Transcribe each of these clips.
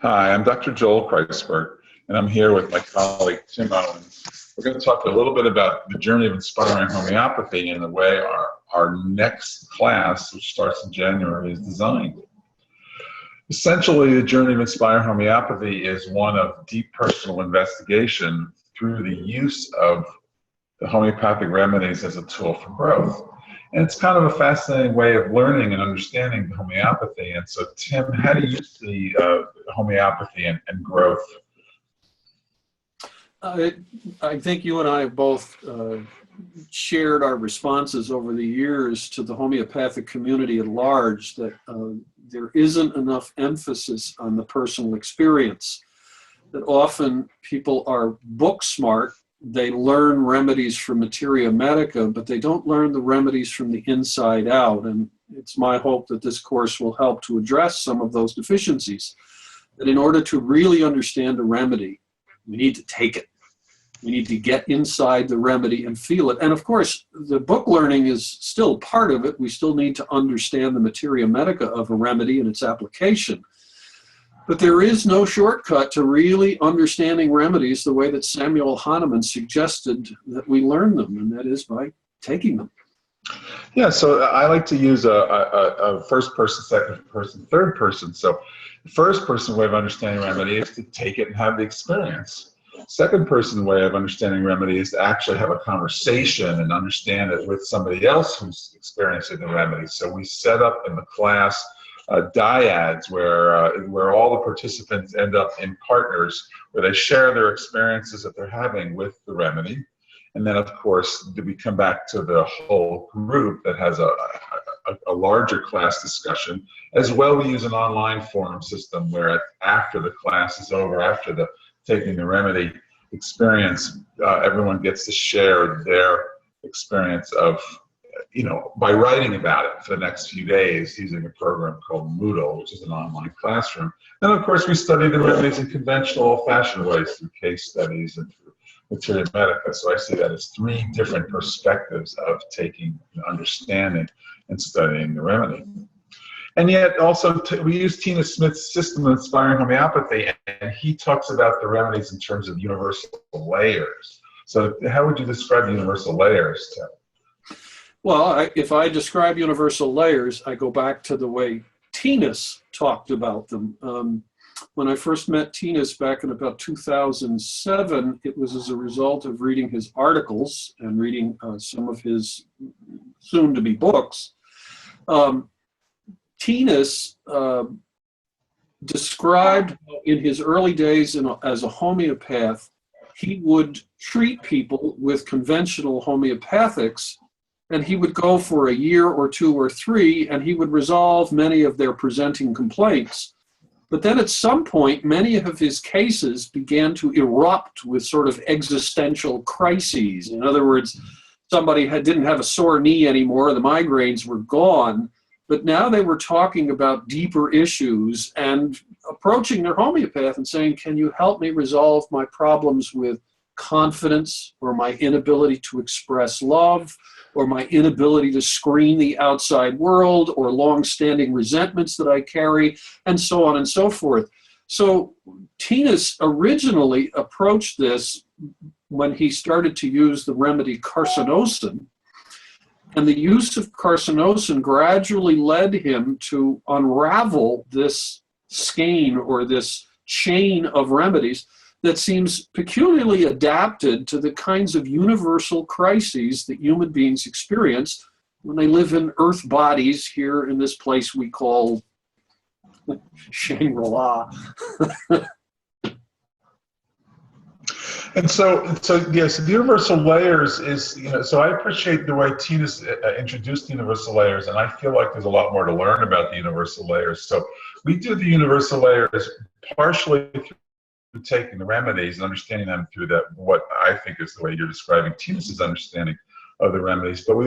Hi, I'm Dr. Joel Kreisberg, and I'm here with my colleague Tim Owens. We're going to talk a little bit about the journey of inspiring homeopathy and the way our next class, which starts in January, is designed. Essentially, the journey of inspiring homeopathy is one of deep personal investigation through the use of the homeopathic remedies as a tool for growth. And it's kind of a fascinating way of learning and understanding homeopathy. And so, Tim, how do you see homeopathy and growth? I think you and I have both shared our responses over the years to the homeopathic community at large that there isn't enough emphasis on the personal experience, that often people are book smart. They learn remedies from materia medica, but they don't learn the remedies from the inside out. And it's my hope that this course will help to address some of those deficiencies. That in order to really understand a remedy, we need to take it. We need to get inside the remedy and feel it. And of course, the book learning is still part of it. We still need to understand the materia medica of a remedy and its application. But there is no shortcut to really understanding remedies the way that Samuel Hahnemann suggested that we learn them, and that is by taking them. Yeah, so I like to use a first person, second person, third person. So the first person way of understanding remedy is to take it and have the experience. Second person way of understanding remedy is to actually have a conversation and understand it with somebody else who's experiencing the remedy. So we set up in the class dyads where all the participants end up in partners where they share their experiences that they're having with the remedy. And then, of course, we come back to the whole group that has a larger class discussion. As well, we use an online forum system where after the class is over, after the taking the remedy experience, everyone gets to share their experience of, by writing about it for the next few days using a program called Moodle, which is an online classroom. And of course, we study the remedies in conventional old-fashioned ways through case studies and through materia medica. So I see that as three different perspectives of taking, understanding, and studying the remedy. And yet also we use Tina Smith's system of inspiring homeopathy, and he talks about the remedies in terms of universal layers. So how would you describe the universal layers, Tim? Well, if I describe universal layers, I go back to the way Tina's talked about them. When I first met Tina's back in about 2007, it was as a result of reading his articles and reading some of his soon-to-be books. Tina's described in his early days as a homeopath, he would treat people with conventional homeopathics, and he would go for a year or two or three, and he would resolve many of their presenting complaints. But then at some point, many of his cases began to erupt with sort of existential crises. In other words, somebody didn't have a sore knee anymore, the migraines were gone, but now they were talking about deeper issues and approaching their homeopath and saying, can you help me resolve my problems with confidence, or my inability to express love, or my inability to screen the outside world, or long-standing resentments that I carry, and so on and so forth. So Tina's originally approached this when he started to use the remedy carcinosin, and the use of carcinosin gradually led him to unravel this skein or this chain of remedies that seems peculiarly adapted to the kinds of universal crises that human beings experience when they live in earth bodies here in this place we call Shangri-La. And so yes, the universal layers is, so I appreciate the way Tina's introduced the universal layers, and I feel like there's a lot more to learn about the universal layers. So we do the universal layers partially through taking the remedies and understanding them through what I think is the way you're describing Tina's understanding of the remedies. But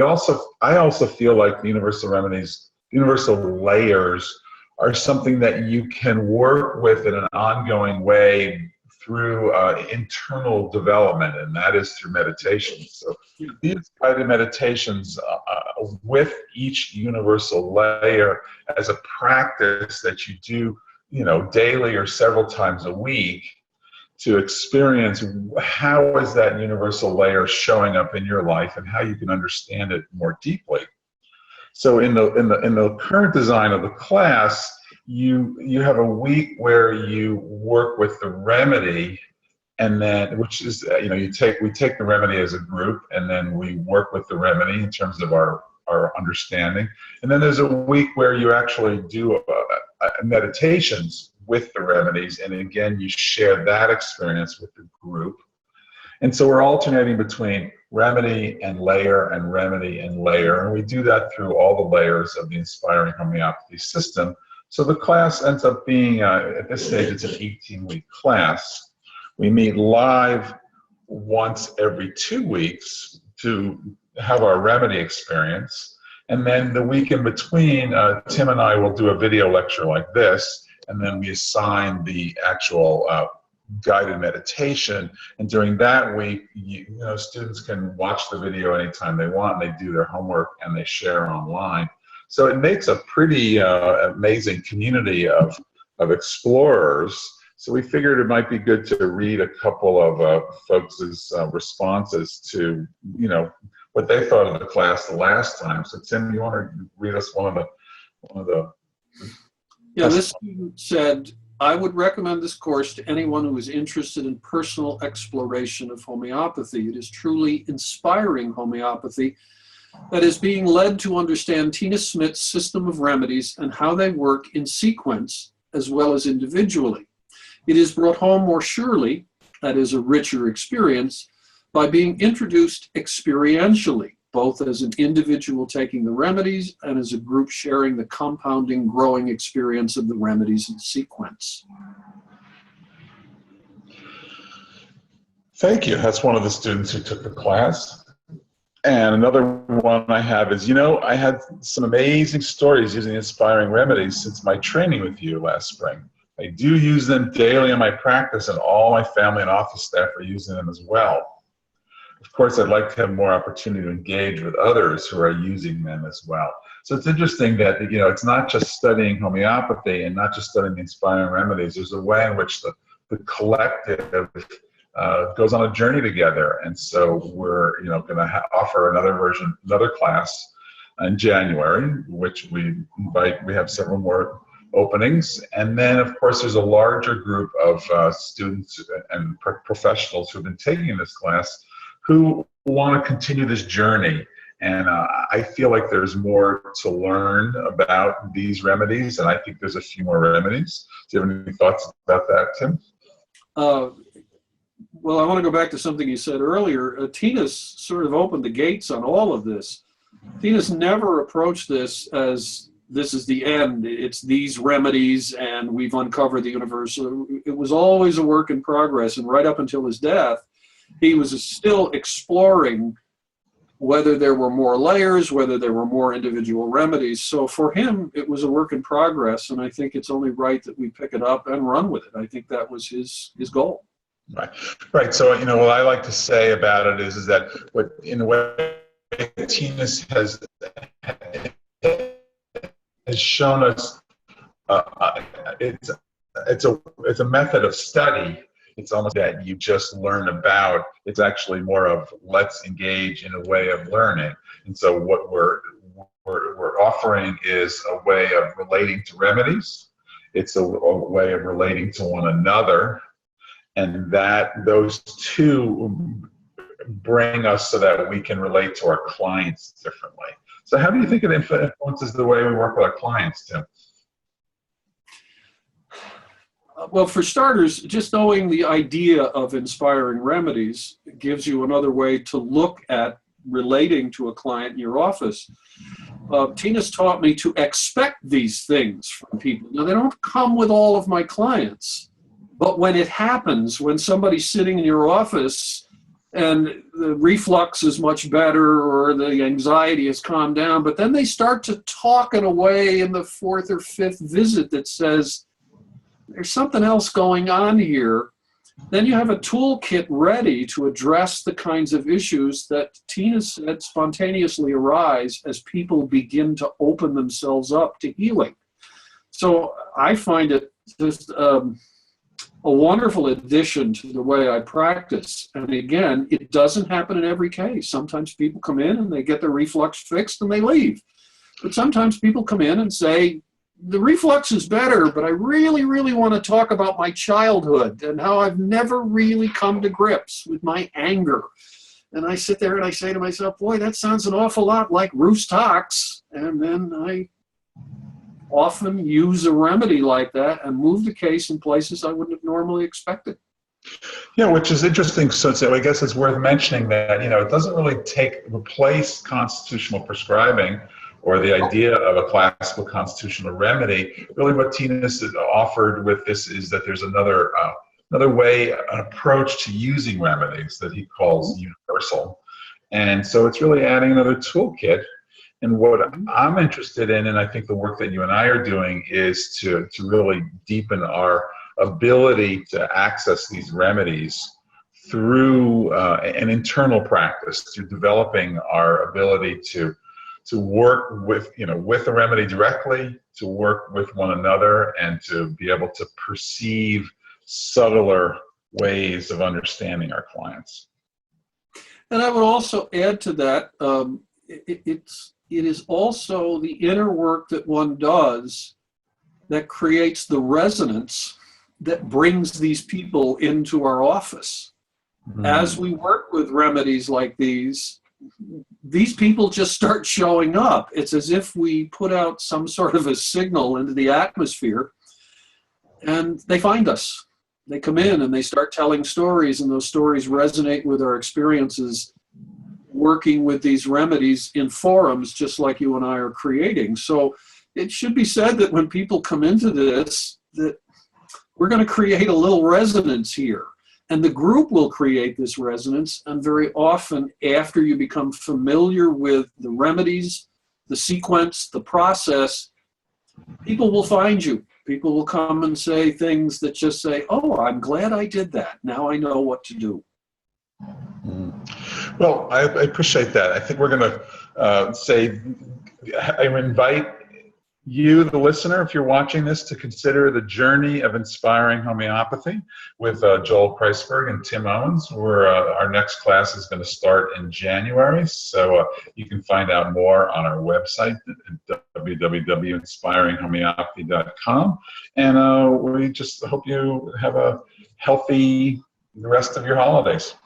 I also feel like the universal remedies, universal layers, are something that you can work with in an ongoing way through internal development, and that is through meditation. So these guided meditations with each universal layer as a practice that you do, daily or several times a week to experience how is that universal layer showing up in your life and how you can understand it more deeply. So in the current design of the class, you have a week where you work with the remedy, and then which is we take the remedy as a group, and then we work with the remedy in terms of our understanding. And then there's a week where you actually do meditations with the remedies, and again you share that experience with the group. And so we're alternating between remedy and layer and remedy and layer, and we do that through all the layers of the Inspiring Homeopathy system. So the class ends up being, at this stage, it's an 18-week class. We meet live once every 2 weeks to have our remedy experience. And then the week in between, Tim and I will do a video lecture like this, and then we assign the actual guided meditation. And during that week, students can watch the video anytime they want, and they do their homework and they share online. So it makes a pretty amazing community of explorers. So we figured it might be good to read a couple of folks' responses to, what they thought of the class the last time. So Tim, you want to read us one of the Yeah, this student said, I would recommend this course to anyone who is interested in personal exploration of homeopathy. It is truly inspiring homeopathy that is being led to understand Tina Smith's system of remedies and how they work in sequence as well as individually. It is brought home more surely, that is a richer experience, by being introduced experientially, both as an individual taking the remedies and as a group sharing the compounding, growing experience of the remedies in sequence. Thank you. That's one of the students who took the class. And another one I have is, I had some amazing stories using Inspiring Remedies since my training with you last spring. I do use them daily in my practice, and all my family and office staff are using them as well. Of course, I'd like to have more opportunity to engage with others who are using them as well. So it's interesting that, it's not just studying homeopathy and not just studying the Inspiring Remedies. There's a way in which the collective goes on a journey together. And so we're, going to offer another class in January, which we have several more openings. And then, of course, there's a larger group of students and professionals who've been taking this class who want to continue this journey. And I feel like there's more to learn about these remedies, and I think there's a few more remedies. Do you have any thoughts about that, Tim? Well, I want to go back to something you said earlier. Tina's sort of opened the gates on all of this. Tina's never approached this as this is the end. It's these remedies, and we've uncovered the universe. It was always a work in progress, and right up until his death, he was still exploring whether there were more layers, whether there were more individual remedies. So for him, it was a work in progress, and I think it's only right that we pick it up and run with it. I think that was his goal. Right. So, what I like to say about it is that what, in a way, Tina has shown us it's a method of study. It's almost that you just learn about. It's actually more of let's engage in a way of learning. And so what we're offering is a way of relating to remedies. It's a way of relating to one another, and that those two bring us so that we can relate to our clients differently. So how do you think it influences the way we work with our clients, Tim? Well, for starters, just knowing the idea of Inspiring Remedies gives you another way to look at relating to a client in your office. Tina's taught me to expect these things from people. Now, they don't come with all of my clients, but when it happens, when somebody's sitting in your office and the reflux is much better or the anxiety has calmed down, but then they start to talk in a way in the fourth or fifth visit that says, there's something else going on here, then you have a toolkit ready to address the kinds of issues that Tina said spontaneously arise as people begin to open themselves up to healing. So I find it just a wonderful addition to the way I practice. And again, it doesn't happen in every case. Sometimes people come in and they get their reflux fixed and they leave. But sometimes people come in and say, the reflux is better, but I really, really want to talk about my childhood and how I've never really come to grips with my anger. And I sit there and I say to myself, boy, that sounds an awful lot like Ruth's Tox. And then I often use a remedy like that and move the case in places I wouldn't have normally expected. Yeah, which is interesting. So I guess it's worth mentioning that, it doesn't really replace constitutional prescribing or the idea of a classical constitutional remedy. Really what Tina's offered with this is that there's another way, an approach to using remedies that he calls universal. And so it's really adding another toolkit. And what I'm interested in, and I think the work that you and I are doing, is to really deepen our ability to access these remedies through an internal practice, through developing our ability to work with the remedy directly, to work with one another, and to be able to perceive subtler ways of understanding our clients. And I would also add to that, it is also the inner work that one does that creates the resonance that brings these people into our office. Mm-hmm. As we work with remedies like these people just start showing up. It's as if we put out some sort of a signal into the atmosphere and they find us. They come in and they start telling stories, and those stories resonate with our experiences working with these remedies in forums just like you and I are creating. So it should be said that when people come into this, that we're going to create a little resonance here. And the group will create this resonance, and very often after you become familiar with the remedies, the sequence, the process, people will find you. People will come and say things that just say, oh, I'm glad I did that. Now I know what to do. Well, I appreciate that. I think we're going to say, I invite you, the listener, if you're watching this, to consider the journey of inspiring homeopathy with Joel Kreisberg and Tim Owens. Our next class is going to start in January, so you can find out more on our website at www.inspiringhomeopathy.com. And we just hope you have a healthy rest of your holidays.